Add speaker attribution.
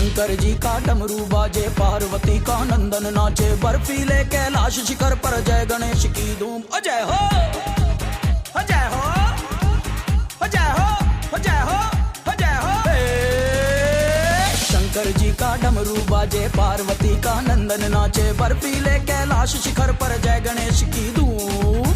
Speaker 1: शंकर जी का डमरू बाजे, पार्वती का नंदन नाचे, बर्फीले कैलाश शिखर पर जय गणेश की धूम। जय हो, जय हो, जय हो, जय हो, जय हो। शंकर जी का डमरू बाजे, पार्वती का नंदन नाचे, बर्फीले कैलाश शिखर पर जय गणेश की धूम।